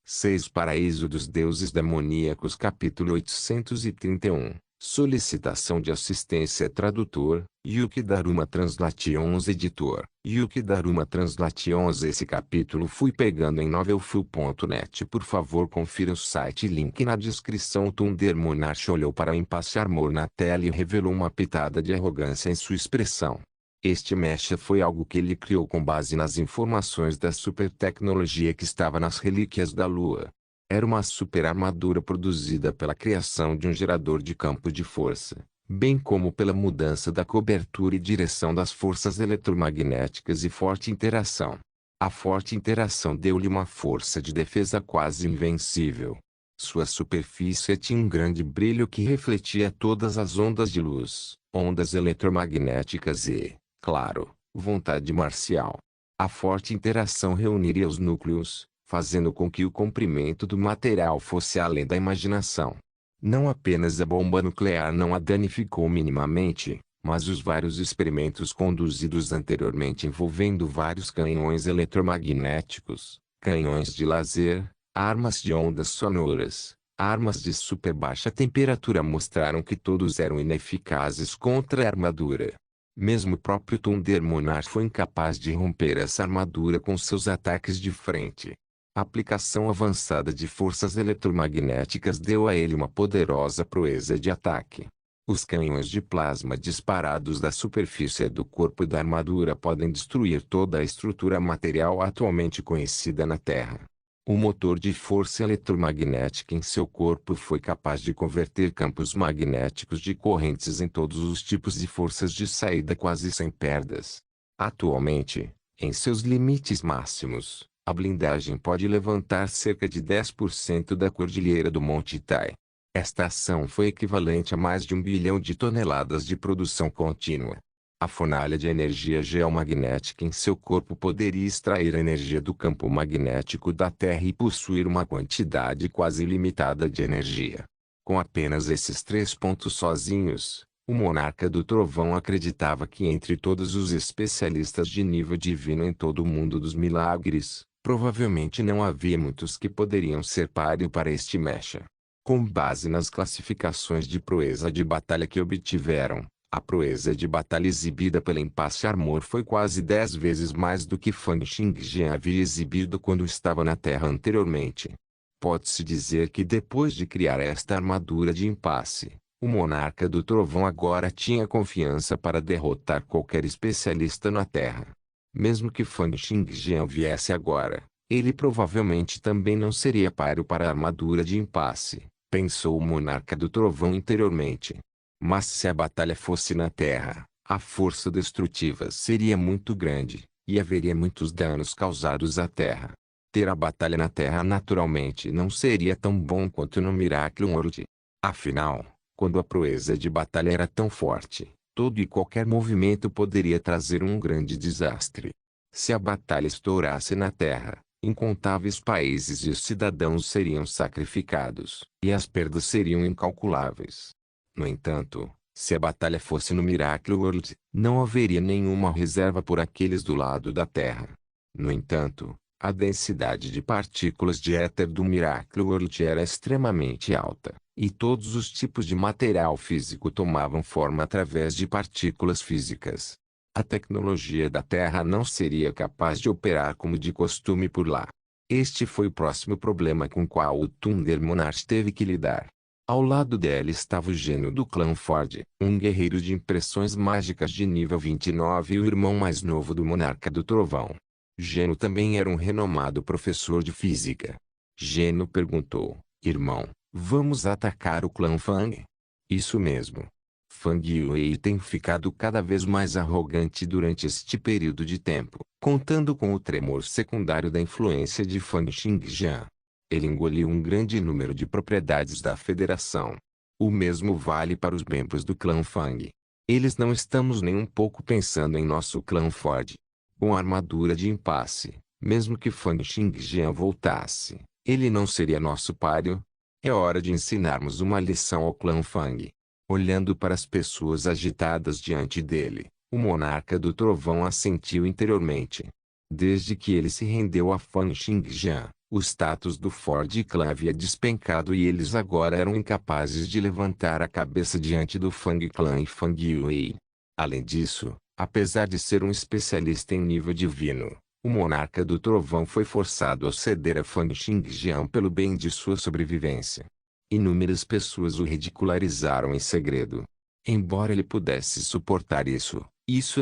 6 Paraíso dos Deuses Demoníacos Capítulo 831 Solicitação de assistência tradutor, Yuki Daruma Translations Editor, Yuki Daruma Translations. Esse capítulo fui pegando em novelfull.net. Por favor confira o site, link na descrição. Thunder Monarch olhou para o Impasse Armor na tela e revelou uma pitada de arrogância em sua expressão. Este mecha foi algo que ele criou com base nas informações da super tecnologia que estava nas relíquias da Lua. Era uma super armadura produzida pela criação de um gerador de campo de força, bem como pela mudança da cobertura e direção das forças eletromagnéticas e forte interação. A forte interação deu-lhe uma força de defesa quase invencível. Sua superfície tinha um grande brilho que refletia todas as ondas de luz, ondas eletromagnéticas e, claro, vontade marcial. A forte interação reuniria os núcleos, fazendo com que o comprimento do material fosse além da imaginação. Não apenas a bomba nuclear não a danificou minimamente, mas os vários experimentos conduzidos anteriormente envolvendo vários canhões eletromagnéticos, canhões de laser, armas de ondas sonoras, armas de super baixa temperatura mostraram que todos eram ineficazes contra a armadura. Mesmo o próprio Thunder Monarch foi incapaz de romper essa armadura com seus ataques de frente. A aplicação avançada de forças eletromagnéticas deu a ele uma poderosa proeza de ataque. Os canhões de plasma disparados da superfície do corpo da armadura podem destruir toda a estrutura material atualmente conhecida na Terra. O motor de força eletromagnética em seu corpo foi capaz de converter campos magnéticos de correntes em todos os tipos de forças de saída quase sem perdas. Atualmente, em seus limites máximos, a blindagem pode levantar cerca de 10% da cordilheira do Monte Tai. Esta ação foi equivalente a mais de 1 bilhão de toneladas de produção contínua. A fornalha de energia geomagnética em seu corpo poderia extrair a energia do campo magnético da Terra e possuir uma quantidade quase ilimitada de energia. Com apenas esses 3 pontos sozinhos, o Monarca do Trovão acreditava que entre todos os especialistas de nível divino em todo o mundo dos milagres, provavelmente não havia muitos que poderiam ser páreo para este mecha. Com base nas classificações de proeza de batalha que obtiveram, a proeza de batalha exibida pela Impasse Armor foi quase 10 vezes mais do que Fang Xingjian havia exibido quando estava na Terra anteriormente. Pode-se dizer que depois de criar esta armadura de impasse, o Monarca do Trovão agora tinha confiança para derrotar qualquer especialista na Terra. Mesmo que Fang Xingjian viesse agora, ele provavelmente também não seria páreo para a armadura de impasse, pensou o Monarca do Trovão interiormente. Mas se a batalha fosse na Terra, a força destrutiva seria muito grande, e haveria muitos danos causados à Terra. Ter a batalha na Terra naturalmente não seria tão bom quanto no Miracle World. Afinal, quando a proeza de batalha era tão forte, todo e qualquer movimento poderia trazer um grande desastre. Se a batalha estourasse na Terra, incontáveis países e cidadãos seriam sacrificados, e as perdas seriam incalculáveis. No entanto, se a batalha fosse no Miracle World, não haveria nenhuma reserva por aqueles do lado da Terra. No entanto, a densidade de partículas de éter do Miracle World era extremamente alta, e todos os tipos de material físico tomavam forma através de partículas físicas. A tecnologia da Terra não seria capaz de operar como de costume por lá. Este foi o próximo problema com o qual o Thunder Monarch teve que lidar. Ao lado dela estava o gênio do clã Ford, um guerreiro de impressões mágicas de nível 29 e o irmão mais novo do Monarca do Trovão. Geno também era um renomado professor de física. Geno perguntou: irmão, vamos atacar o clã Fang? Isso mesmo. Fang Yue tem ficado cada vez mais arrogante durante este período de tempo, contando com o tremor secundário da influência de Fang Xingjian. Ele engoliu um grande número de propriedades da Federação. O mesmo vale para os membros do clã Fang. Eles não estamos nem um pouco pensando em nosso clã Ford. Com a armadura de impasse, mesmo que Fang Xingjian voltasse, ele não seria nosso páreo. É hora de ensinarmos uma lição ao clã Fang. Olhando para as pessoas agitadas diante dele, o Monarca do Trovão assentiu interiormente. Desde que ele se rendeu a Fang Xingjian, O status do Ford Clan havia despencado e eles agora eram incapazes de levantar a cabeça diante do Fang Clan e Fang Yue. Além disso, apesar de ser um especialista em nível divino, o monarca do trovão foi forçado a ceder a Fang Xingjian pelo bem de sua sobrevivência. Inúmeras pessoas o ridicularizaram em segredo. Embora ele pudesse suportar isso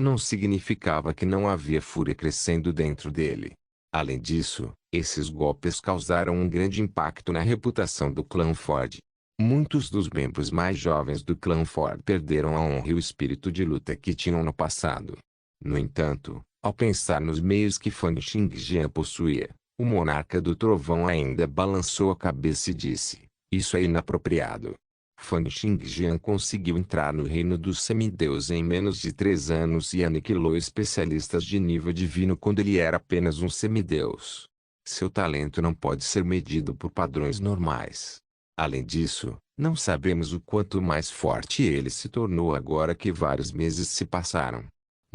não significava que não havia fúria crescendo dentro dele. Além disso, esses golpes causaram um grande impacto na reputação do clã Ford. Muitos dos membros mais jovens do clã Ford perderam a honra e o espírito de luta que tinham no passado. No entanto, ao pensar nos meios que Fang Xingjian possuía, o monarca do trovão ainda balançou a cabeça e disse: "Isso é inapropriado." Fang Xingjian conseguiu entrar no reino dos semideuses em menos de 3 anos e aniquilou especialistas de nível divino quando ele era apenas um semideus. Seu talento não pode ser medido por padrões normais. Além disso, não sabemos o quanto mais forte ele se tornou agora que vários meses se passaram.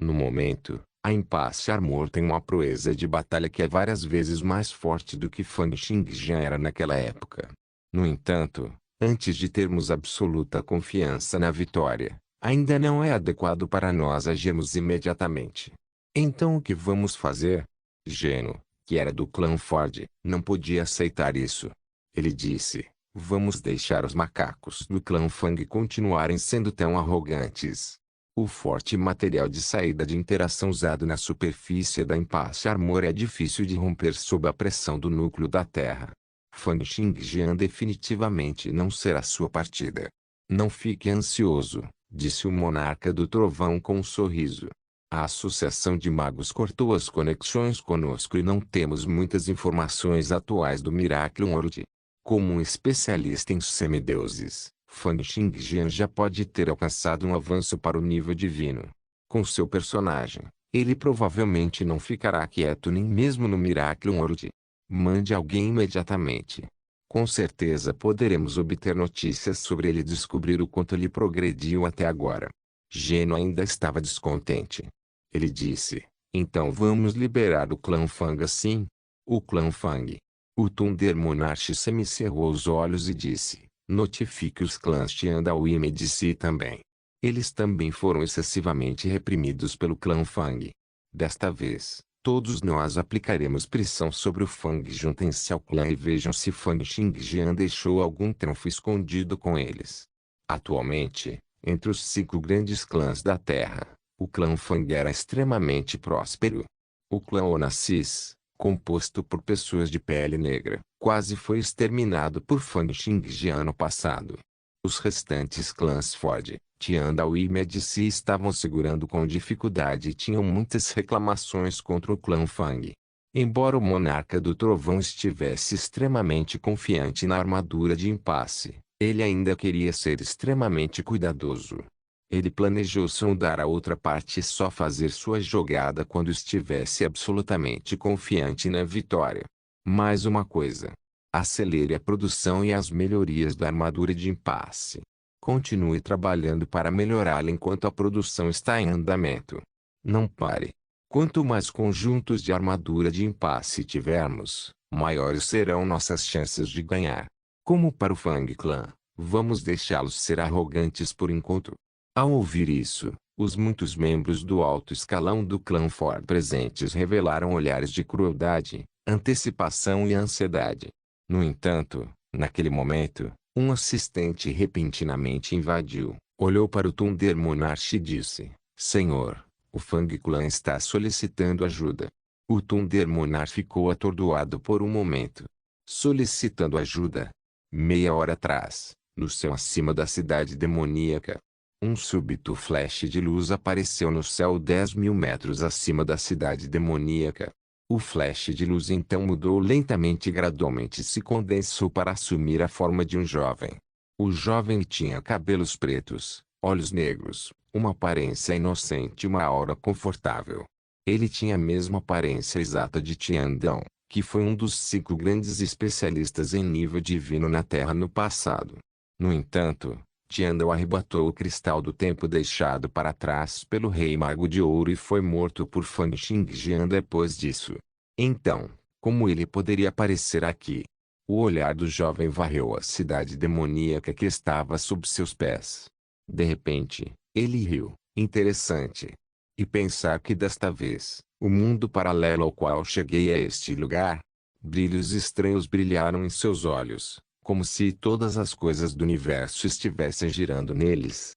No momento, a Impasse Armor tem uma proeza de batalha que é várias vezes mais forte do que Fang Xingjian era naquela época. No entanto, antes de termos absoluta confiança na vitória, ainda não é adequado para nós agirmos imediatamente. Então o que vamos fazer? Geno, que era do clã Ford, não podia aceitar isso. Ele disse: "Vamos deixar os macacos do clã Fang continuarem sendo tão arrogantes." O forte material de saída de interação usado na superfície da Impasse Armor é difícil de romper sob a pressão do núcleo da Terra. Fang Xingjian definitivamente não será sua partida. "Não fique ansioso", disse o monarca do trovão com um sorriso. "A Associação de Magos cortou as conexões conosco e não temos muitas informações atuais do Miraculum World. Como um especialista em semideuses, Fang Xingjian já pode ter alcançado um avanço para o nível divino. Com seu personagem, ele provavelmente não ficará quieto nem mesmo no Miraculum World. Mande alguém imediatamente. Com certeza poderemos obter notícias sobre ele e descobrir o quanto ele progrediu até agora." Geno ainda estava descontente. Ele disse: "Então vamos liberar o clã Fang assim?" O clã Fang. O Thunder Monarch semicerrou os olhos e disse: "Notifique os clãs Tiandao e Medici também. Eles também foram excessivamente reprimidos pelo clã Fang. Desta vez, todos nós aplicaremos pressão sobre o Fang. Juntem-se ao clã e vejam se Fang Xingjian deixou algum trunfo escondido com eles." Atualmente, entre os 5 grandes clãs da Terra, o clã Fang era extremamente próspero. O clã Onassis, composto por pessoas de pele negra, quase foi exterminado por Fang Xingjian no passado. Os restantes clãs Ford, Tiandao e Medici estavam segurando com dificuldade e tinham muitas reclamações contra o clã Fang. Embora o monarca do trovão estivesse extremamente confiante na armadura de Impasse, ele ainda queria ser extremamente cuidadoso. Ele planejou sondar a outra parte e só fazer sua jogada quando estivesse absolutamente confiante na vitória. Mais uma coisa. Acelere a produção e as melhorias da armadura de Impasse. Continue trabalhando para melhorá-la enquanto a produção está em andamento. Não pare. Quanto mais conjuntos de armadura de Impasse tivermos, maiores serão nossas chances de ganhar. Como para o Fang Clan, vamos deixá-los ser arrogantes por enquanto. Ao ouvir isso, os muitos membros do alto escalão do clã Ford presentes revelaram olhares de crueldade, antecipação e ansiedade. No entanto, naquele momento, um assistente repentinamente invadiu, olhou para o Thunder Monarch e disse: "Senhor, o Fang Clan está solicitando ajuda." O Thunder Monarch ficou atordoado por um momento. Solicitando ajuda? Meia hora atrás, no céu acima da cidade demoníaca, um súbito flash de luz apareceu no céu 10.000 metros acima da cidade demoníaca. O flash de luz então mudou lentamente e gradualmente se condensou para assumir a forma de um jovem. O jovem tinha cabelos pretos, olhos negros, uma aparência inocente e uma aura confortável. Ele tinha a mesma aparência exata de Tiandao, que foi um dos 5 grandes especialistas em nível divino na Terra no passado. No entanto, Tiandao arrebatou o cristal do tempo deixado para trás pelo Rei Mago de Ouro e foi morto por Fang Xingjian depois disso. Então, Como ele poderia aparecer aqui? O olhar do jovem varreu a cidade demoníaca que estava sob seus pés. De repente, ele riu. Interessante. E pensar que desta vez, o mundo paralelo ao qual cheguei é este lugar? Brilhos estranhos brilharam em seus olhos, como se todas as coisas do universo estivessem girando neles.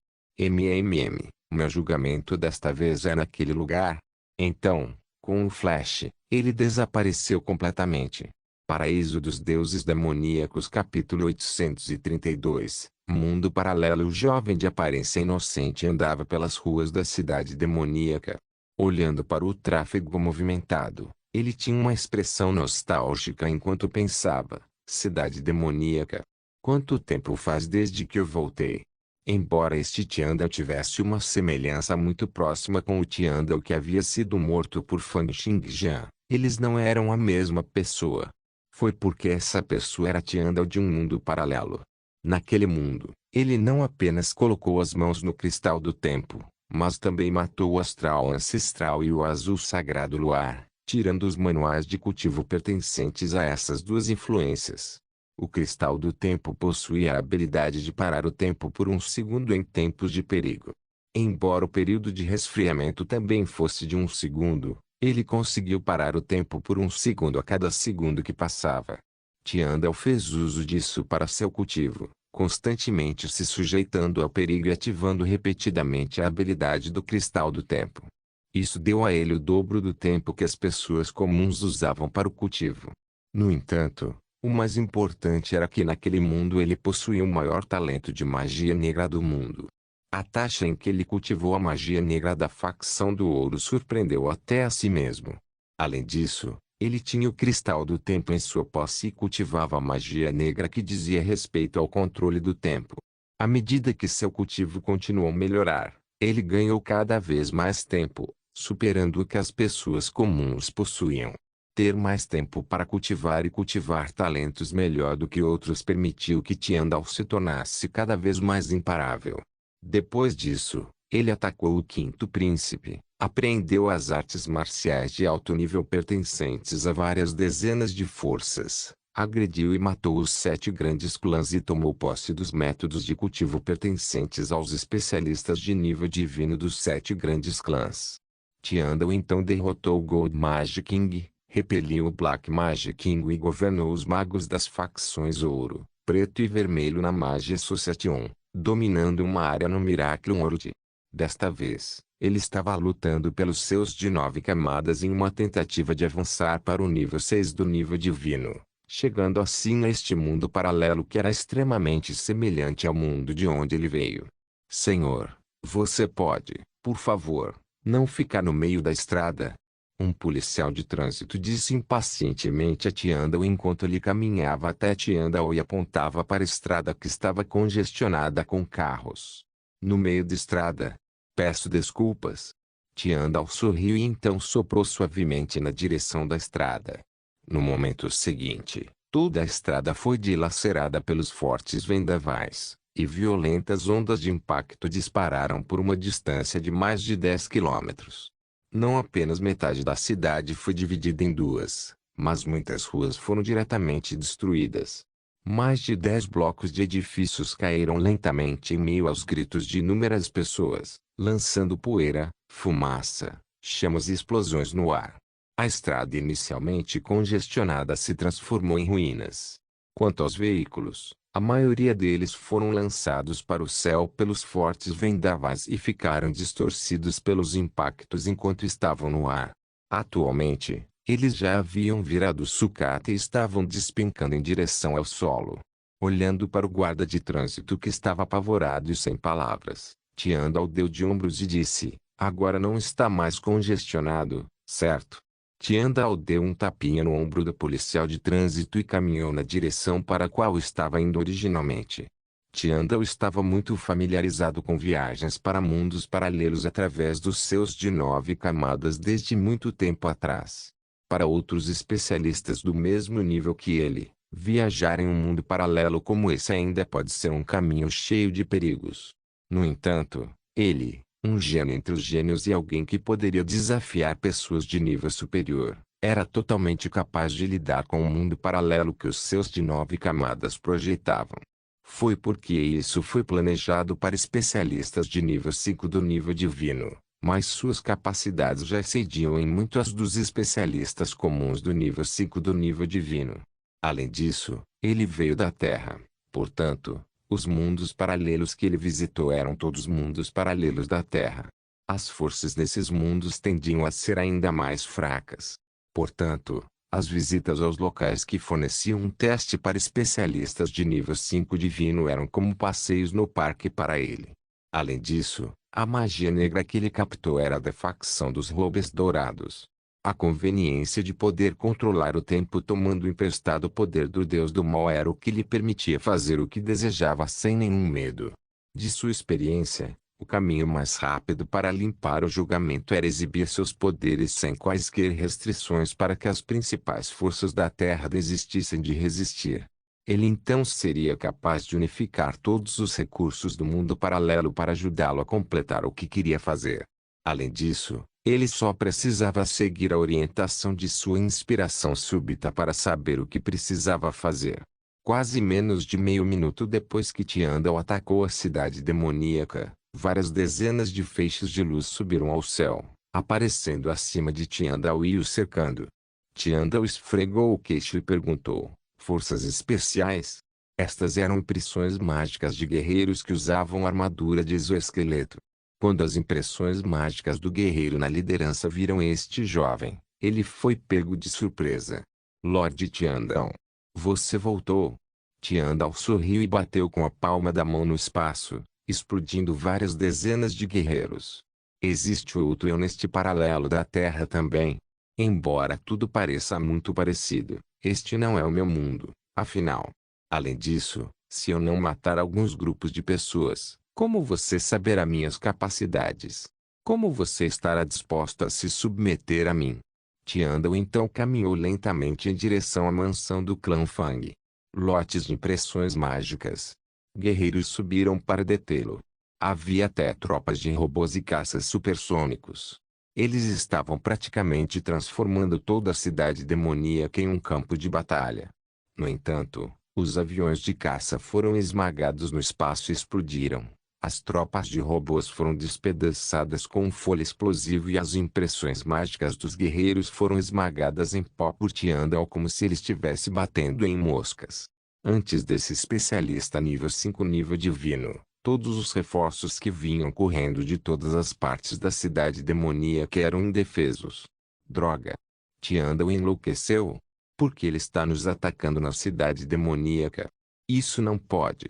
Meu julgamento desta vez é naquele lugar. Então, com um flash, ele desapareceu completamente. Paraíso dos Deuses Demoníacos capítulo 832 Mundo paralelo. O jovem de aparência inocente andava pelas ruas da cidade demoníaca. Olhando para o tráfego movimentado, ele tinha uma expressão nostálgica enquanto pensava: cidade demoníaca. Quanto tempo faz desde que eu voltei? Embora este Tiandal tivesse uma semelhança muito próxima com o Tiandal que havia sido morto por Fang Xingjian, eles não eram a mesma pessoa. Foi porque essa pessoa era Tiandal de um mundo paralelo. Naquele mundo, ele não apenas colocou as mãos no cristal do tempo, mas também matou o astral ancestral e o azul sagrado luar, tirando os manuais de cultivo pertencentes a essas duas influências. O cristal do tempo possuía a habilidade de parar o tempo por um segundo em tempos de perigo. Embora o período de resfriamento também fosse de um segundo, ele conseguiu parar o tempo por um segundo a cada segundo que passava. Tiandal fez uso disso para seu cultivo, constantemente se sujeitando ao perigo e ativando repetidamente a habilidade do cristal do tempo. Isso deu a ele o dobro do tempo que as pessoas comuns usavam para o cultivo. No entanto, o mais importante era que naquele mundo ele possuía o maior talento de magia negra do mundo. A taxa em que ele cultivou a magia negra da facção do ouro surpreendeu até a si mesmo. Além disso, ele tinha o cristal do tempo em sua posse e cultivava a magia negra que dizia respeito ao controle do tempo. À medida que seu cultivo continuou a melhorar, ele ganhou cada vez mais tempo, superando o que as pessoas comuns possuíam. Ter mais tempo para cultivar e cultivar talentos melhor do que outros permitiu que Tiandal se tornasse cada vez mais imparável. Depois disso, ele atacou o quinto príncipe, apreendeu as artes marciais de alto nível pertencentes a várias dezenas de forças, agrediu e matou os 7 grandes clãs e tomou posse dos métodos de cultivo pertencentes aos especialistas de nível divino dos 7 grandes clãs. Tiandal então derrotou o Gold Mage King, repeliu o Black Mage King e governou os magos das facções Ouro, Preto e Vermelho na Magia Association, dominando uma área no Miraculum World. Desta vez, ele estava lutando pelos seus de 9 camadas em uma tentativa de avançar para o nível 6 do nível divino, chegando assim a este mundo paralelo que era extremamente semelhante ao mundo de onde ele veio. Senhor, você pode, por favor, não ficar no meio da estrada? Um policial de trânsito disse impacientemente a Tiandal enquanto ele caminhava até Tiandal e apontava para a estrada que estava congestionada com carros. No meio da estrada. Peço desculpas. Tiandal sorriu e então soprou suavemente na direção da estrada. No momento seguinte, toda a estrada foi dilacerada pelos fortes vendavais, e violentas ondas de impacto dispararam por uma distância de mais de 10 quilômetros. Não apenas metade da cidade foi dividida em duas, mas muitas ruas foram diretamente destruídas. Mais de 10 blocos de edifícios caíram lentamente em meio aos gritos de inúmeras pessoas, lançando poeira, fumaça, chamas e explosões no ar. A estrada inicialmente congestionada se transformou em ruínas. Quanto aos veículos, a maioria deles foram lançados para o céu pelos fortes vendavais e ficaram distorcidos pelos impactos enquanto estavam no ar. Atualmente, eles já haviam virado sucata e estavam despencando em direção ao solo. Olhando para o guarda de trânsito que estava apavorado e sem palavras, Tiandal deu de ombros e disse: agora não está mais congestionado, certo? Tiandal deu um tapinha no ombro do policial de trânsito e caminhou na direção para a qual estava indo originalmente. Tiandal estava muito familiarizado com viagens para mundos paralelos através dos seus de 9 camadas desde muito tempo atrás. Para outros especialistas do mesmo nível que ele, viajar em um mundo paralelo como esse ainda pode ser um caminho cheio de perigos. No entanto, ele, um gênio entre os gênios e alguém que poderia desafiar pessoas de nível superior, Era totalmente capaz de lidar com o mundo paralelo que os seus de 9 camadas projetavam. Foi porque isso foi planejado para especialistas de nível 5 do nível divino, mas suas capacidades já excediam em muito as dos especialistas comuns do nível 5 do nível divino. Além disso, ele veio da Terra. Portanto, os mundos paralelos que ele visitou eram todos mundos paralelos da Terra. As forças desses mundos tendiam a ser ainda mais fracas. Portanto, as visitas aos locais que forneciam um teste para especialistas de nível 5 divino eram como passeios no parque para ele. Além disso, a magia negra que ele captou era a defacção dos robes dourados. A conveniência de poder controlar o tempo tomando emprestado o poder do deus do mal era o que lhe permitia fazer o que desejava sem nenhum medo. De sua experiência, o caminho mais rápido para limpar o julgamento era exibir seus poderes sem quaisquer restrições para que as principais forças da Terra desistissem de resistir. Ele então seria capaz de unificar todos os recursos do mundo paralelo para ajudá-lo a completar o que queria fazer. Além disso, ele só precisava seguir a orientação de sua inspiração súbita para saber o que precisava fazer. Quase menos de meio minuto depois que Tiandal atacou a cidade demoníaca, várias dezenas de feixes de luz subiram ao céu, aparecendo acima de Tiandal e o cercando. Tiandal esfregou o queixo e perguntou: forças especiais? Estas eram impressões mágicas de guerreiros que usavam armadura de exoesqueleto. Quando as impressões mágicas do guerreiro na liderança viram este jovem, ele foi pego de surpresa. Lord Tiandal, você voltou. Tiandal sorriu e bateu com a palma da mão no espaço, explodindo várias dezenas de guerreiros. Existe outro eu neste paralelo da Terra também. Embora tudo pareça muito parecido, este não é o meu mundo, afinal. Além disso, se eu não matar alguns grupos de pessoas, como você saberá minhas capacidades? Como você estará disposto a se submeter a mim? Tiandal então caminhou lentamente em direção à mansão do clã Fang. Lotes de impressões mágicas. Guerreiros subiram para detê-lo. Havia até tropas de robôs e caças supersônicos. Eles estavam praticamente transformando toda a cidade demoníaca em um campo de batalha. No entanto, os aviões de caça foram esmagados no espaço e explodiram. As tropas de robôs foram despedaçadas com um folha explosivo e as impressões mágicas dos guerreiros foram esmagadas em pó por Tiandal como se ele estivesse batendo em moscas. Antes desse especialista nível 5 nível divino, todos os reforços que vinham correndo de todas as partes da cidade demoníaca eram indefesos. Droga! Tiandal enlouqueceu? Por que ele está nos atacando na cidade demoníaca? Isso não pode.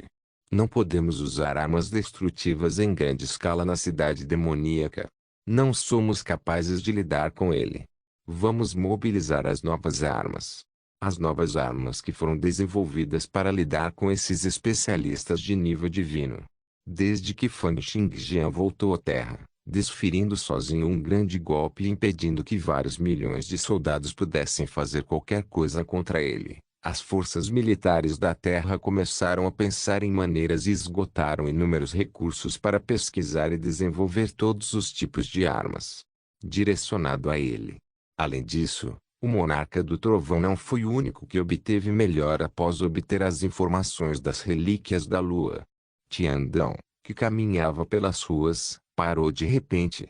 Não podemos usar armas destrutivas em grande escala na cidade demoníaca. Não somos capazes de lidar com ele. Vamos mobilizar as novas armas. As novas armas que foram desenvolvidas para lidar com esses especialistas de nível divino. Desde que Fang Xingjian voltou à Terra, desferindo sozinho um grande golpe e impedindo que vários milhões de soldados pudessem fazer qualquer coisa contra ele. As forças militares da Terra começaram a pensar em maneiras e esgotaram inúmeros recursos para pesquisar e desenvolver todos os tipos de armas direcionado a ele. Além disso, o monarca do trovão não foi o único que obteve melhor após obter as informações das relíquias da lua. Tiandão, que caminhava pelas ruas, parou de repente.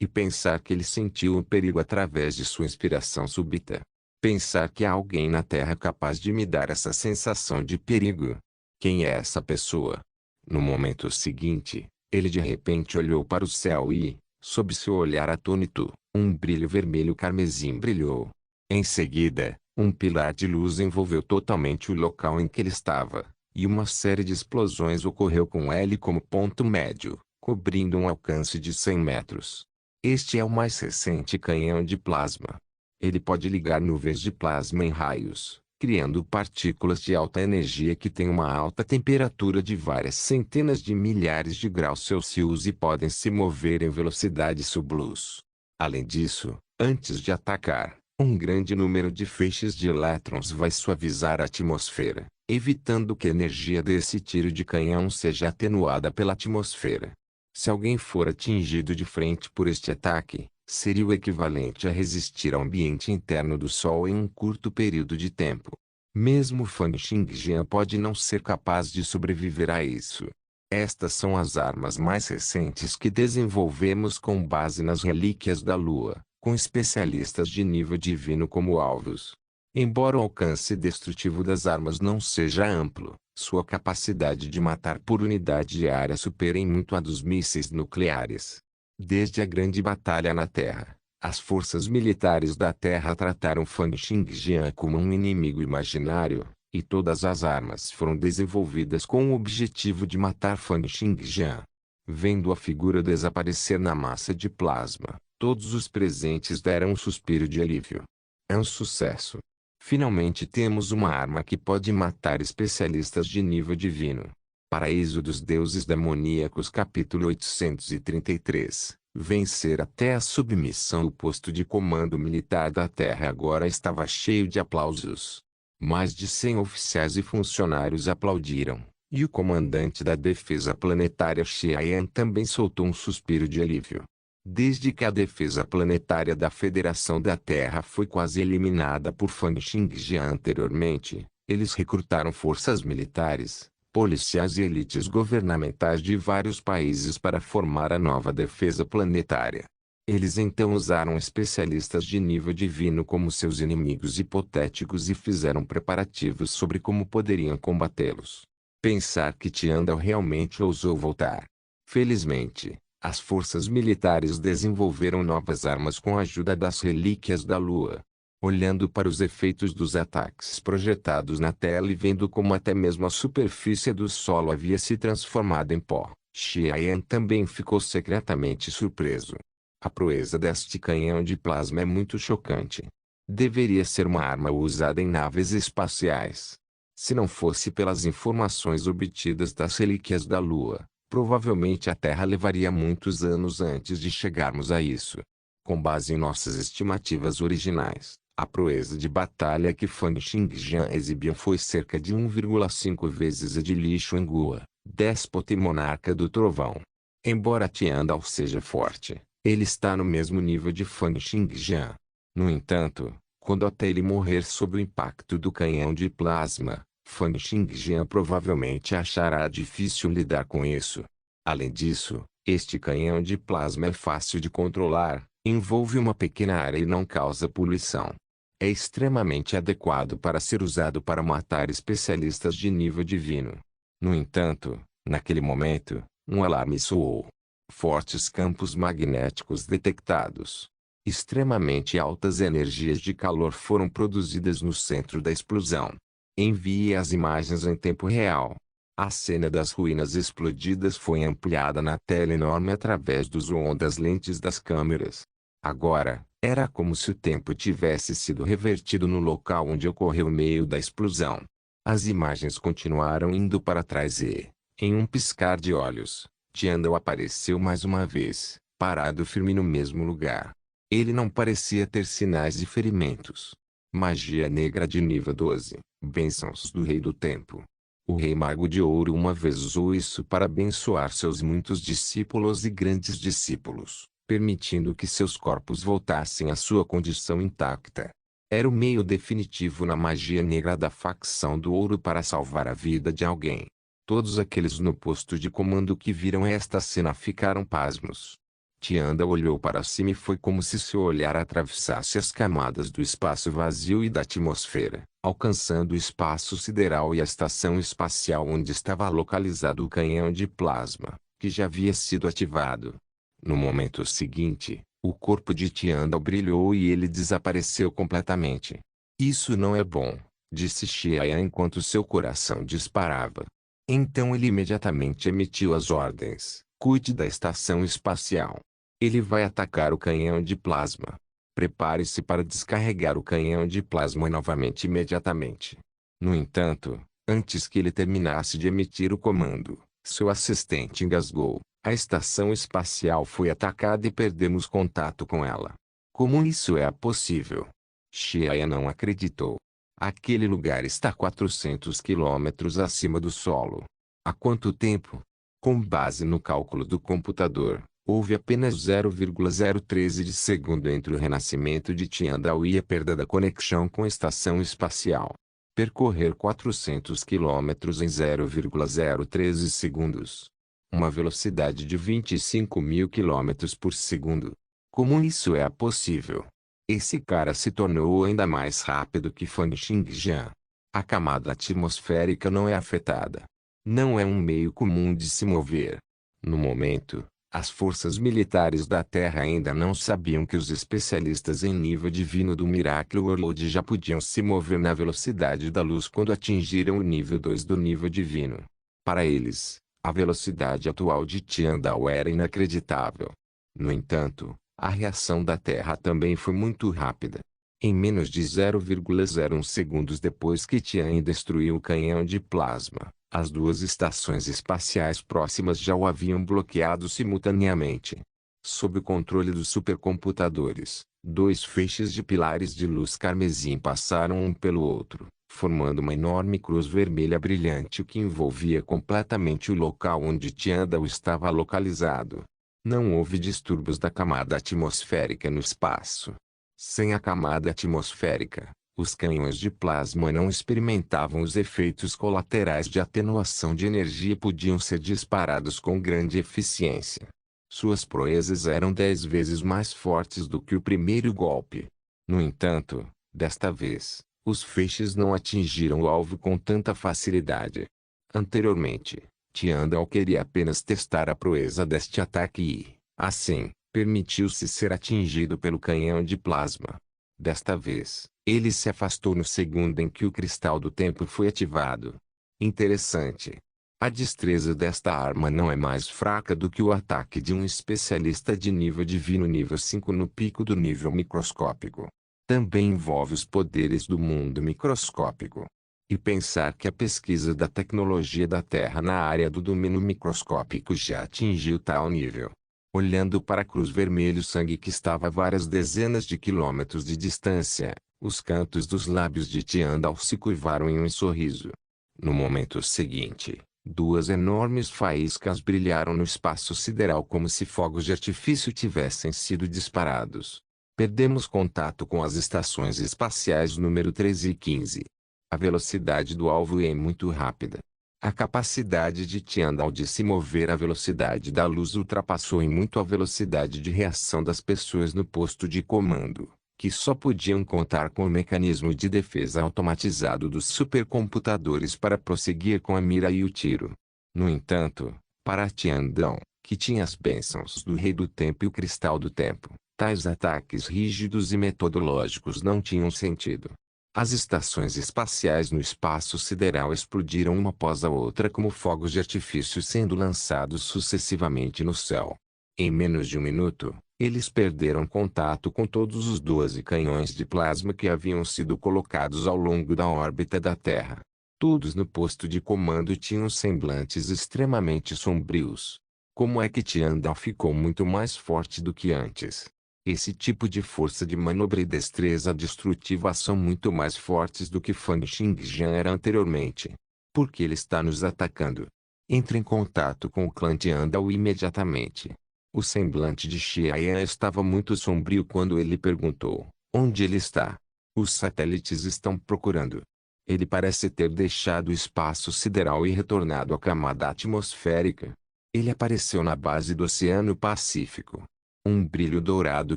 E pensar que ele sentiu o perigo através de sua inspiração súbita. Pensar que há alguém na Terra capaz de me dar essa sensação de perigo. Quem é essa pessoa? No momento seguinte, ele de repente olhou para o céu e, sob seu olhar atônito, um brilho vermelho carmesim brilhou. Em seguida, um pilar de luz envolveu totalmente o local em que ele estava, e uma série de explosões ocorreu com ele como ponto médio, cobrindo um alcance de 100 metros. Este é o mais recente canhão de plasma. Ele pode ligar nuvens de plasma em raios, criando partículas de alta energia que têm uma alta temperatura de várias centenas de milhares de graus Celsius e podem se mover em velocidade subluz. Além disso, antes de atacar, um grande número de feixes de elétrons vai suavizar a atmosfera, evitando que a energia desse tiro de canhão seja atenuada pela atmosfera. Se alguém for atingido de frente por este ataque, Seria o equivalente a resistir ao ambiente interno do Sol em um curto período de tempo. Mesmo Fan Xingjian pode não ser capaz de sobreviver a isso. Estas são as armas mais recentes que desenvolvemos com base nas relíquias da Lua, com especialistas de nível divino como alvos. Embora o alcance destrutivo das armas não seja amplo, sua capacidade de matar por unidade diária supera em muito a dos mísseis nucleares. Desde a Grande Batalha na Terra, as forças militares da Terra trataram Fan Xingjian como um inimigo imaginário, e todas as armas foram desenvolvidas com o objetivo de matar Fan Xingjian. Vendo a figura desaparecer na massa de plasma, todos os presentes deram um suspiro de alívio. É um sucesso. Finalmente temos uma arma que pode matar especialistas de nível divino. Paraíso dos Deuses Demoníacos capítulo 833. Vencer até a submissão. O posto de comando militar da Terra agora estava cheio de aplausos. Mais de 100 oficiais e funcionários aplaudiram, e o comandante da defesa planetária Xiayan também soltou um suspiro de alívio. Desde que a defesa planetária da Federação da Terra foi quase eliminada por Fan Xingjian anteriormente, eles recrutaram forças militares, policiais e elites governamentais de vários países para formar a nova defesa planetária. Eles então usaram especialistas de nível divino como seus inimigos hipotéticos e fizeram preparativos sobre como poderiam combatê-los. Pensar que Tiandal realmente ousou voltar. Felizmente, as forças militares desenvolveram novas armas com a ajuda das relíquias da Lua. Olhando para os efeitos dos ataques projetados na tela e vendo como até mesmo a superfície do solo havia se transformado em pó, Xiayan também ficou secretamente surpreso. A proeza deste canhão de plasma é muito chocante. Deveria ser uma arma usada em naves espaciais. Se não fosse pelas informações obtidas das relíquias da Lua, provavelmente a Terra levaria muitos anos antes de chegarmos a isso. Com base em nossas estimativas originais, a proeza de batalha que Fan Xingjian exibiu foi cerca de 1,5 vezes a de Li Xuanghua, déspota e monarca do trovão. Embora Tiandal seja forte, ele está no mesmo nível de Fan Xingjian. No entanto, quando até ele morrer sob o impacto do canhão de plasma, Fan Xingjian provavelmente achará difícil lidar com isso. Além disso, este canhão de plasma é fácil de controlar, envolve uma pequena área e não causa poluição. É extremamente adequado para ser usado para matar especialistas de nível divino. No entanto, naquele momento, um alarme soou. Fortes campos magnéticos detectados. Extremamente altas energias de calor foram produzidas no centro da explosão. Envie as imagens em tempo real. A cena das ruínas explodidas foi ampliada na tela enorme através do zoom das lentes das câmeras. Agora, era como se o tempo tivesse sido revertido no local onde ocorreu o meio da explosão. As imagens continuaram indo para trás e, em um piscar de olhos, Tiandal apareceu mais uma vez, parado firme no mesmo lugar. Ele não parecia ter sinais de ferimentos. Magia negra de nível 12, bênçãos do Rei do Tempo. O Rei Mago de Ouro uma vez usou isso para abençoar seus muitos discípulos e grandes discípulos, permitindo que seus corpos voltassem à sua condição intacta. Era o meio definitivo na magia negra da facção do Ouro para salvar a vida de alguém. Todos aqueles no posto de comando que viram esta cena ficaram pasmos. Tiandal olhou para cima e foi como se seu olhar atravessasse as camadas do espaço vazio e da atmosfera, alcançando o espaço sideral e a estação espacial onde estava localizado o canhão de plasma, que já havia sido ativado. No momento seguinte, o corpo de Tiandal brilhou e ele desapareceu completamente. Isso não é bom, disse Xiayan enquanto seu coração disparava. Então ele imediatamente emitiu as ordens: cuide da estação espacial. Ele vai atacar o canhão de plasma. Prepare-se para descarregar o canhão de plasma novamente imediatamente. No entanto, antes que ele terminasse de emitir o comando, seu assistente engasgou. A estação espacial foi atacada e perdemos contato com ela. Como isso é possível? Xiayan não acreditou. Aquele lugar está 400 quilômetros acima do solo. Há quanto tempo? Com base no cálculo do computador, Houve apenas 0,013 de segundo entre o renascimento de Tiandao e a perda da conexão com a estação espacial. Percorrer 400 quilômetros em 0,013 segundos. Uma velocidade de 25.000 quilômetros por segundo. Como isso é possível? Esse cara se tornou ainda mais rápido que Fan Xingjian. A camada atmosférica não é afetada. Não é um meio comum de se mover. No momento, as forças militares da Terra ainda não sabiam que os especialistas em nível divino do Miracle World já podiam se mover na velocidade da luz quando atingiram o nível 2 do nível divino. Para eles, a velocidade atual de Tiandao era inacreditável. No entanto, a reação da Terra também foi muito rápida. Em menos de 0,01 segundos depois que Tian destruiu o canhão de plasma, as duas estações espaciais próximas já o haviam bloqueado simultaneamente. Sob o controle dos supercomputadores, dois feixes de pilares de luz carmesim passaram um pelo outro, formando uma enorme cruz vermelha brilhante que envolvia completamente o local onde Tiandao estava localizado. Não houve distúrbios da camada atmosférica no espaço. Sem a camada atmosférica, os canhões de plasma não experimentavam os efeitos colaterais de atenuação de energia e podiam ser disparados com grande eficiência. Suas proezas eram 10 vezes mais fortes do que o primeiro golpe. No entanto, desta vez, os feixes não atingiram o alvo com tanta facilidade. Anteriormente, Tiandao queria apenas testar a proeza deste ataque e, assim, permitiu-se ser atingido pelo canhão de plasma. Desta vez, ele se afastou no segundo em que o cristal do tempo foi ativado. Interessante. A destreza desta arma não é mais fraca do que o ataque de um especialista de nível divino nível 5 no pico do nível microscópico. Também envolve os poderes do mundo microscópico. E pensar que a pesquisa da tecnologia da Terra na área do domínio microscópico já atingiu tal nível. Olhando para a cruz vermelho-sangue que estava a várias dezenas de quilômetros de distância, os cantos dos lábios de Tiandao se curvaram em um sorriso. No momento seguinte, duas enormes faíscas brilharam no espaço sideral como se fogos de artifício tivessem sido disparados. Perdemos contato com as estações espaciais número 13 e 15. A velocidade do alvo é muito rápida. A capacidade de Tiandao de se mover à velocidade da luz ultrapassou em muito a velocidade de reação das pessoas no posto de comando, que só podiam contar com o mecanismo de defesa automatizado dos supercomputadores para prosseguir com a mira e o tiro. No entanto, para Tiandao, que tinha as bênçãos do Rei do Tempo e o Cristal do Tempo, tais ataques rígidos e metodológicos não tinham sentido. As estações espaciais no espaço sideral explodiram uma após a outra como fogos de artifício sendo lançados sucessivamente no céu. Em menos de um minuto, eles perderam contato com todos os 12 canhões de plasma que haviam sido colocados ao longo da órbita da Terra. Todos no posto de comando tinham semblantes extremamente sombrios. Como é que Tiandao ficou muito mais forte do que antes? Esse tipo de força de manobra e destreza destrutiva são muito mais fortes do que Fan Xingjian era anteriormente. Por que ele está nos atacando? Entre em contato com o clã Tiandao imediatamente. O semblante de Xiaoyan estava muito sombrio quando ele perguntou, onde ele está? Os satélites estão procurando. Ele parece ter deixado o espaço sideral e retornado à camada atmosférica. Ele apareceu na base do Oceano Pacífico. Um brilho dourado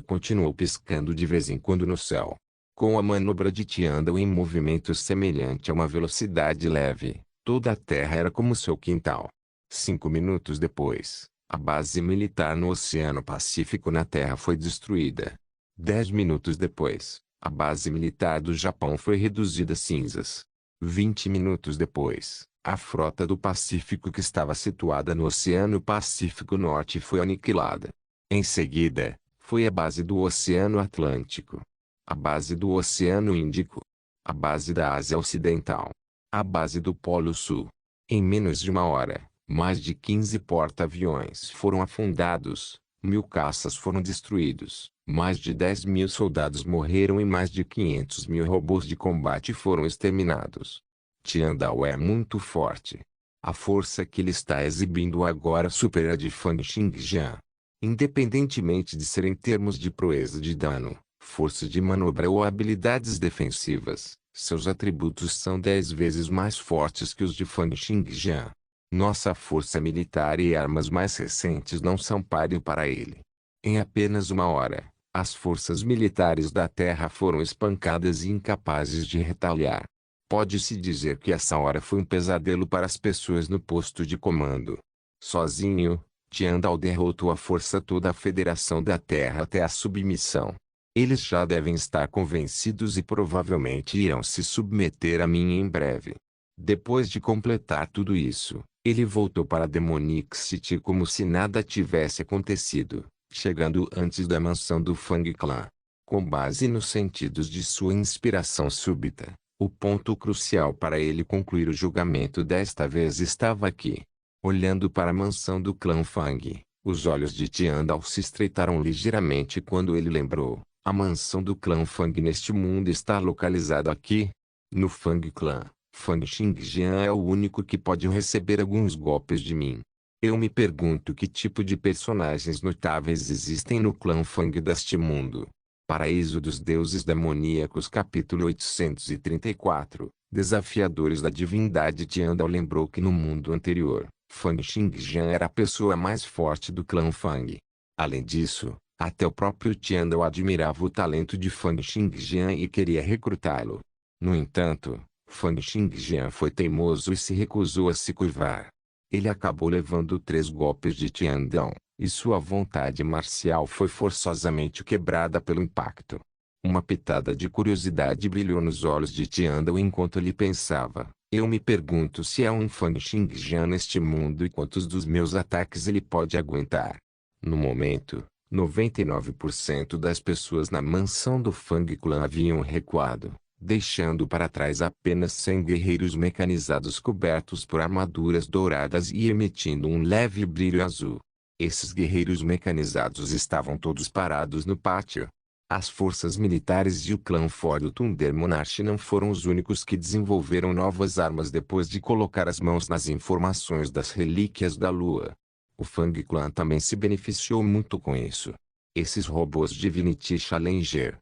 continuou piscando de vez em quando no céu. Com a manobra de Tiandao em movimento semelhante a uma velocidade leve, toda a Terra era como seu quintal. 5 minutos depois, a base militar no Oceano Pacífico na Terra foi destruída. 10 minutos depois, a base militar do Japão foi reduzida a cinzas. 20 minutos depois, a frota do Pacífico que estava situada no Oceano Pacífico Norte foi aniquilada. Em seguida, foi a base do Oceano Atlântico, a base do Oceano Índico, a base da Ásia Ocidental, a base do Polo Sul. Em menos de uma hora, mais de 15 porta-aviões foram afundados, 1.000 caças foram destruídos, mais de 10.000 soldados morreram e mais de 500.000 robôs de combate foram exterminados. Tiandao é muito forte. A força que ele está exibindo agora supera a de Fan Xingjian. Independentemente de ser em termos de proeza de dano, força de manobra ou habilidades defensivas, seus atributos são 10 vezes mais fortes que os de Fang Xingjian. Nossa força militar e armas mais recentes não são páreo para ele. Em apenas uma hora, as forças militares da Terra foram espancadas e incapazes de retaliar. Pode-se dizer que essa hora foi um pesadelo para as pessoas no posto de comando. Sozinho, Tiandal derrotou a força toda a Federação da Terra até a submissão. Eles já devem estar convencidos e provavelmente irão se submeter a mim em breve. Depois de completar tudo isso, ele voltou para Demonic City como se nada tivesse acontecido, chegando antes da mansão do Fang Clan. Com base nos sentidos de sua inspiração súbita, o ponto crucial para ele concluir o julgamento desta vez estava aqui. Olhando para a mansão do clã Fang, os olhos de Tiandal se estreitaram ligeiramente quando ele lembrou: a mansão do clã Fang neste mundo está localizada aqui. No Fang Clan, Fang Xingjian é o único que pode receber alguns golpes de mim. Eu me pergunto que tipo de personagens notáveis existem no clã Fang deste mundo. Paraíso dos Deuses Demoníacos capítulo 834, Desafiadores da Divindade. Tiandal lembrou que no mundo anterior, Fang Xingjian era a pessoa mais forte do clã Fang. Além disso, até o próprio Tiandal admirava o talento de Fang Xingjian e queria recrutá-lo. No entanto, Fang Xingjian foi teimoso e se recusou a se curvar. Ele acabou levando 3 golpes de Tiandal, e sua vontade marcial foi forçosamente quebrada pelo impacto. Uma pitada de curiosidade brilhou nos olhos de Tiandal enquanto ele pensava: eu me pergunto se há um Fang Xingjian neste mundo e quantos dos meus ataques ele pode aguentar. No momento, 99% das pessoas na mansão do Fang Clan haviam recuado, deixando para trás apenas 100 guerreiros mecanizados cobertos por armaduras douradas e emitindo um leve brilho azul. Esses guerreiros mecanizados estavam todos parados no pátio. As forças militares e o clã Ford do Thunder Monarch não foram os únicos que desenvolveram novas armas depois de colocar as mãos nas informações das relíquias da lua. O Fang Clan também se beneficiou muito com isso. Esses robôs Divinity Challenger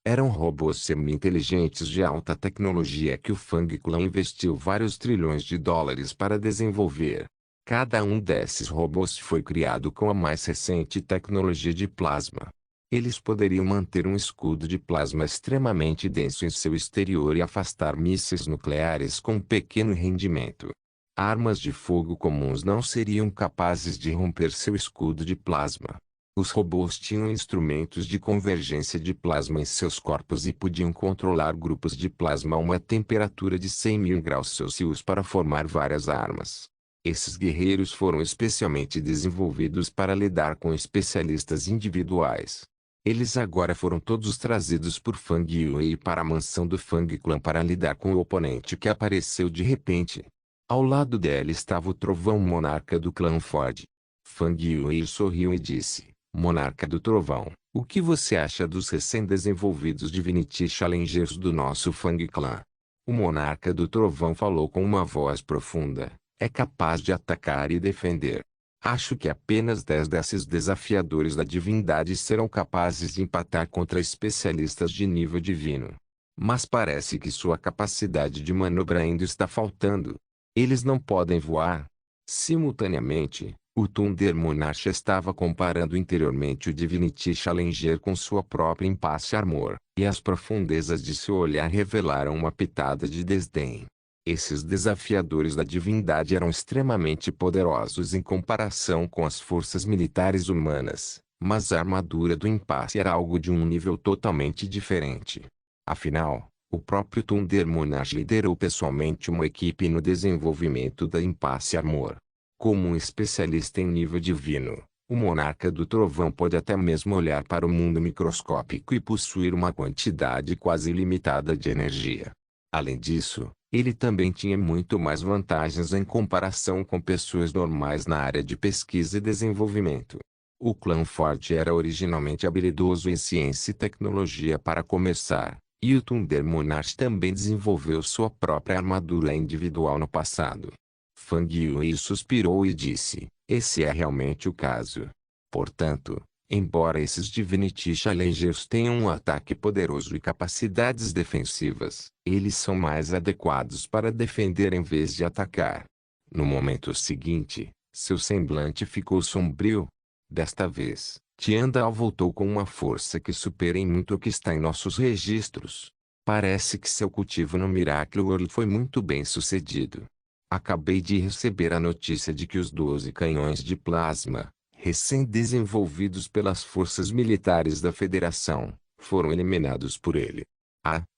eram robôs semi-inteligentes de alta tecnologia que o Fang Clan investiu vários trilhões de dólares para desenvolver. Cada um desses robôs foi criado com a mais recente tecnologia de plasma. Eles poderiam manter um escudo de plasma extremamente denso em seu exterior e afastar mísseis nucleares com pequeno rendimento. Armas de fogo comuns não seriam capazes de romper seu escudo de plasma. Os robôs tinham instrumentos de convergência de plasma em seus corpos e podiam controlar grupos de plasma a uma temperatura de 100.000 graus Celsius para formar várias armas. Esses guerreiros foram especialmente desenvolvidos para lidar com especialistas individuais. Eles agora foram todos trazidos por Fang Yue para a mansão do Fang Clan para lidar com o oponente que apareceu de repente. Ao lado dela estava o Trovão Monarca do clã Ford. Fang Yue sorriu e disse: Monarca do Trovão, o que você acha dos recém-desenvolvidos Divinity Challengers do nosso Fang Clan? O Monarca do Trovão falou com uma voz profunda: é capaz de atacar e defender. Acho que apenas 10 desses desafiadores da divindade serão capazes de empatar contra especialistas de nível divino. Mas parece que sua capacidade de manobra ainda está faltando. Eles não podem voar. Simultaneamente, o Thunder Monarch estava comparando interiormente o Divinity Challenger com sua própria Impasse Armor, e as profundezas de seu olhar revelaram uma pitada de desdém. Esses desafiadores da divindade eram extremamente poderosos em comparação com as forças militares humanas, mas a armadura do Impasse era algo de um nível totalmente diferente. Afinal, o próprio Thunder Monarch liderou pessoalmente uma equipe no desenvolvimento da Impasse Armor. Como um especialista em nível divino, o Monarca do Trovão pode até mesmo olhar para o mundo microscópico e possuir uma quantidade quase ilimitada de energia. Além disso, ele também tinha muito mais vantagens em comparação com pessoas normais na área de pesquisa e desenvolvimento. O clã Ford era originalmente habilidoso em ciência e tecnologia para começar, e o Thunder Monarch também desenvolveu sua própria armadura individual no passado. Fang Yue suspirou e disse: esse é realmente o caso. Portanto, embora esses Divinity Challengers tenham um ataque poderoso e capacidades defensivas, eles são mais adequados para defender em vez de atacar. No momento seguinte, seu semblante ficou sombrio. Desta vez, Tiandal voltou com uma força que supera em muito o que está em nossos registros. Parece que seu cultivo no Miracle World foi muito bem sucedido. Acabei de receber a notícia de que os 12 canhões de plasma, recém-desenvolvidos pelas forças militares da Federação, foram eliminados por ele.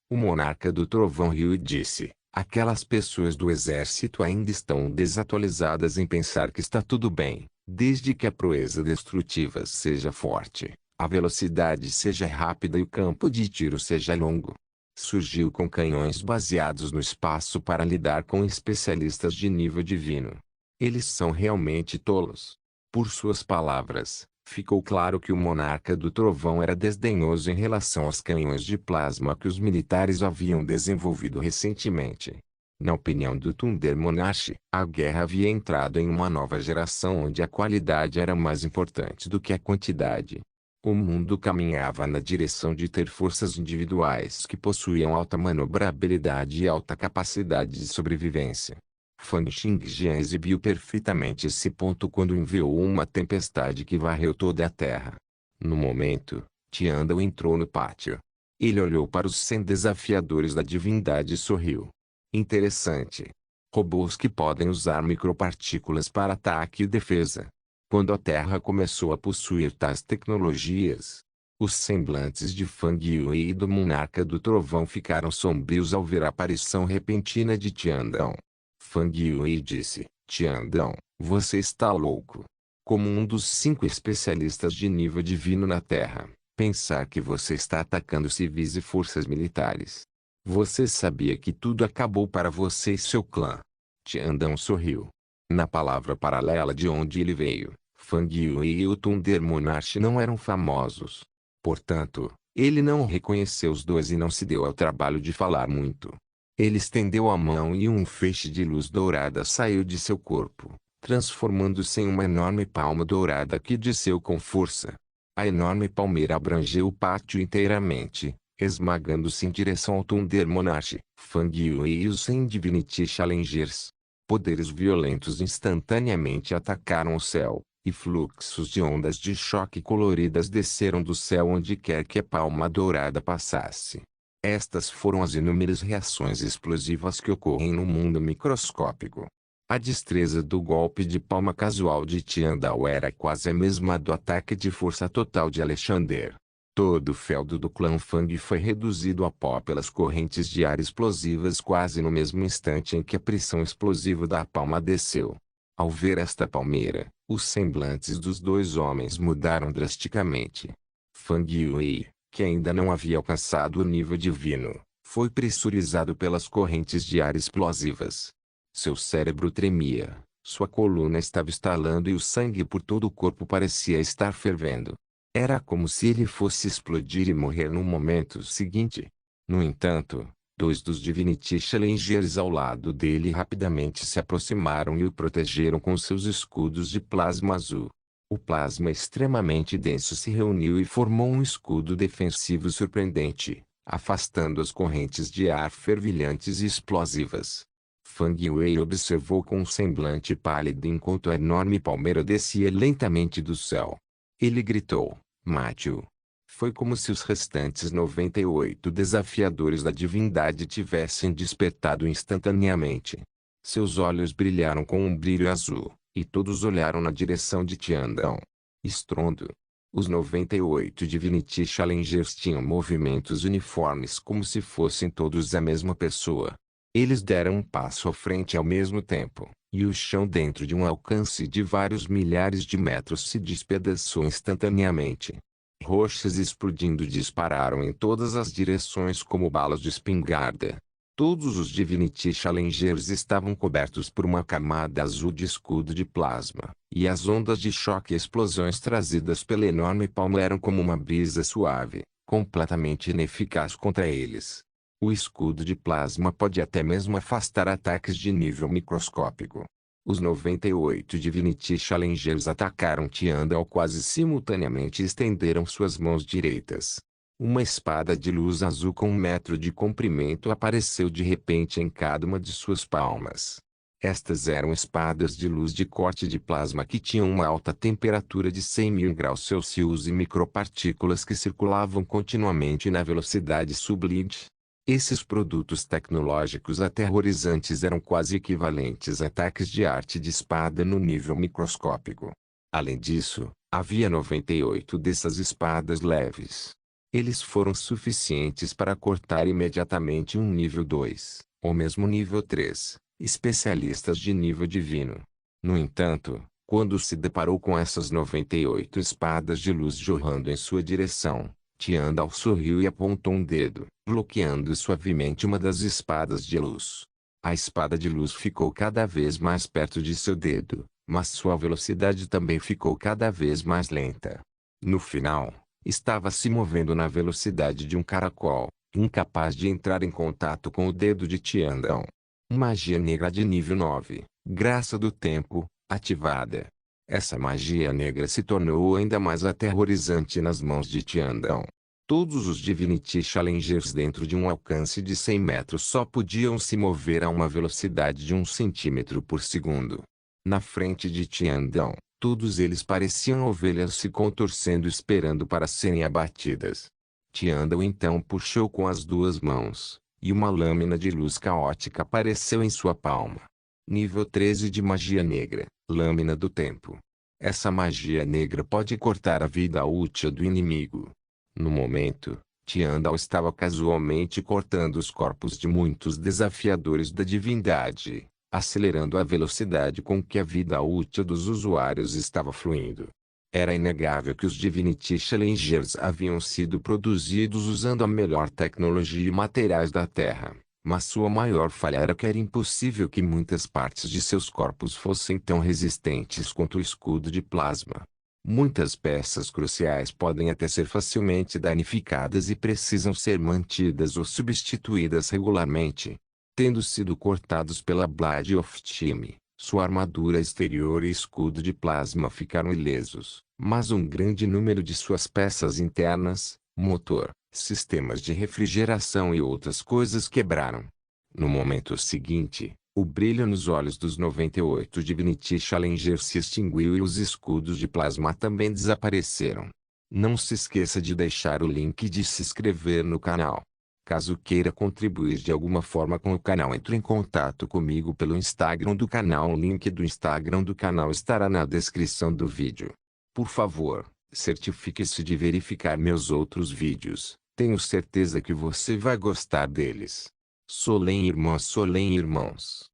O monarca do Trovão riu e disse: aquelas pessoas do exército ainda estão desatualizadas em pensar que está tudo bem, desde que a proeza destrutiva seja forte, a velocidade seja rápida e o campo de tiro seja longo. Surgiu com canhões baseados no espaço para lidar com especialistas de nível divino. Eles são realmente tolos. Por suas palavras, ficou claro que o monarca do trovão era desdenhoso em relação aos canhões de plasma que os militares haviam desenvolvido recentemente. Na opinião do Thunder Monarch, a guerra havia entrado em uma nova geração onde a qualidade era mais importante do que a quantidade. O mundo caminhava na direção de ter forças individuais que possuíam alta manobrabilidade e alta capacidade de sobrevivência. Fang Xingjian exibiu perfeitamente esse ponto quando enviou uma tempestade que varreu toda a terra. No momento, Tiandao entrou no pátio. Ele olhou para os 100 desafiadores da divindade e sorriu. Interessante. Robôs que podem usar micropartículas para ataque e defesa. Quando a Terra começou a possuir tais tecnologias, os semblantes de Fang Yue e do monarca do trovão ficaram sombrios ao ver a aparição repentina de Tiandao. Fang Yue disse: Tiandao, você está louco. Como um dos 5 especialistas de nível divino na Terra, pensar que você está atacando civis e forças militares. Você sabia que tudo acabou para você e seu clã. Tiandao sorriu. Na palavra paralela de onde ele veio, Fang Yue e o Thunder Monarch não eram famosos. Portanto, ele não reconheceu os dois e não se deu ao trabalho de falar muito. Ele estendeu a mão e um feixe de luz dourada saiu de seu corpo, transformando-se em uma enorme palma dourada que desceu com força. A enorme palmeira abrangeu o pátio inteiramente, esmagando-se em direção ao Thunder Monarch, Fang Yue e os 100 Divinity Challengers. Poderes violentos instantaneamente atacaram o céu, e fluxos de ondas de choque coloridas desceram do céu onde quer que a palma dourada passasse. Estas foram as inúmeras reações explosivas que ocorrem no mundo microscópico. A destreza do golpe de palma casual de Tiandao era quase a mesma do ataque de força total de Alexander. Todo o feudo do clã Fang foi reduzido a pó pelas correntes de ar explosivas quase no mesmo instante em que a pressão explosiva da palma desceu. Ao ver esta palmeira, os semblantes dos dois homens mudaram drasticamente. Fang Yue, que ainda não havia alcançado o nível divino, foi pressurizado pelas correntes de ar explosivas. Seu cérebro tremia, sua coluna estava estalando e o sangue por todo o corpo parecia estar fervendo. Era como se ele fosse explodir e morrer no momento seguinte. No entanto, 2 dos Divinity Challengers ao lado dele rapidamente se aproximaram e o protegeram com seus escudos de plasma azul. O plasma extremamente denso se reuniu e formou um escudo defensivo surpreendente, afastando as correntes de ar fervilhantes e explosivas. Fang Yue observou com um semblante pálido enquanto a enorme palmeira descia lentamente do céu. Ele gritou: mate-o. Foi como se os restantes 98 desafiadores da divindade tivessem despertado instantaneamente. Seus olhos brilharam com um brilho azul, e todos olharam na direção de Tiandao. Estrondo. Os 98 Divinity Challengers tinham movimentos uniformes como se fossem todos a mesma pessoa. Eles deram um passo à frente ao mesmo tempo, e o chão dentro de um alcance de vários milhares de metros se despedaçou instantaneamente. Rochas explodindo dispararam em todas as direções como balas de espingarda. Todos os Divinity Challengers estavam cobertos por uma camada azul de escudo de plasma, e as ondas de choque e explosões trazidas pela enorme palma eram como uma brisa suave, completamente ineficaz contra eles. O escudo de plasma pode até mesmo afastar ataques de nível microscópico. Os 98 Divinity Challengers atacaram Tiandal quase simultaneamente e estenderam suas mãos direitas. Uma espada de luz azul com 1 metro de comprimento apareceu de repente em cada uma de suas palmas. Estas eram espadas de luz de corte de plasma que tinham uma alta temperatura de 100.000 graus Celsius e micropartículas que circulavam continuamente na velocidade sublite. Esses produtos tecnológicos aterrorizantes eram quase equivalentes a ataques de arte de espada no nível microscópico. Além disso, havia 98 dessas espadas leves. Eles foram suficientes para cortar imediatamente um nível 2, ou mesmo nível 3, especialistas de nível divino. No entanto, quando se deparou com essas 98 espadas de luz jorrando em sua direção, Tiandal sorriu e apontou um dedo, bloqueando suavemente uma das espadas de luz. A espada de luz ficou cada vez mais perto de seu dedo, mas sua velocidade também ficou cada vez mais lenta. No final, estava se movendo na velocidade de um caracol, incapaz de entrar em contato com o dedo de Tiandal. Magia negra de nível 9, graça do tempo, ativada. Essa magia negra se tornou ainda mais aterrorizante nas mãos de Tiandal. Todos os Divinity Challengers dentro de um alcance de 100 metros só podiam se mover a uma velocidade de 1 centímetro por segundo. Na frente de Tiandal, todos eles pareciam ovelhas se contorcendo esperando para serem abatidas. Tiandal então puxou com as duas mãos, e uma lâmina de luz caótica apareceu em sua palma. Nível 13 de magia negra, lâmina do tempo. Essa magia negra pode cortar a vida útil do inimigo. No momento, Tiandal estava casualmente cortando os corpos de muitos desafiadores da divindade, acelerando a velocidade com que a vida útil dos usuários estava fluindo. Era inegável que os Divinity Challengers haviam sido produzidos usando a melhor tecnologia e materiais da Terra, mas sua maior falha era que era impossível que muitas partes de seus corpos fossem tão resistentes quanto o escudo de plasma. Muitas peças cruciais podem até ser facilmente danificadas e precisam ser mantidas ou substituídas regularmente. Tendo sido cortados pela Blade of Time, sua armadura exterior e escudo de plasma ficaram ilesos, mas um grande número de suas peças internas, motor, sistemas de refrigeração e outras coisas quebraram. No momento seguinte, o brilho nos olhos dos 98 Divinity Challengers se extinguiu e os escudos de plasma também desapareceram. Não se esqueça de deixar o link e de se inscrever no canal. Caso queira contribuir de alguma forma com o canal, entre em contato comigo pelo Instagram do canal. O link do Instagram do canal estará na descrição do vídeo. Por favor, certifique-se de verificar meus outros vídeos. Tenho certeza que você vai gostar deles. Solem irmãos.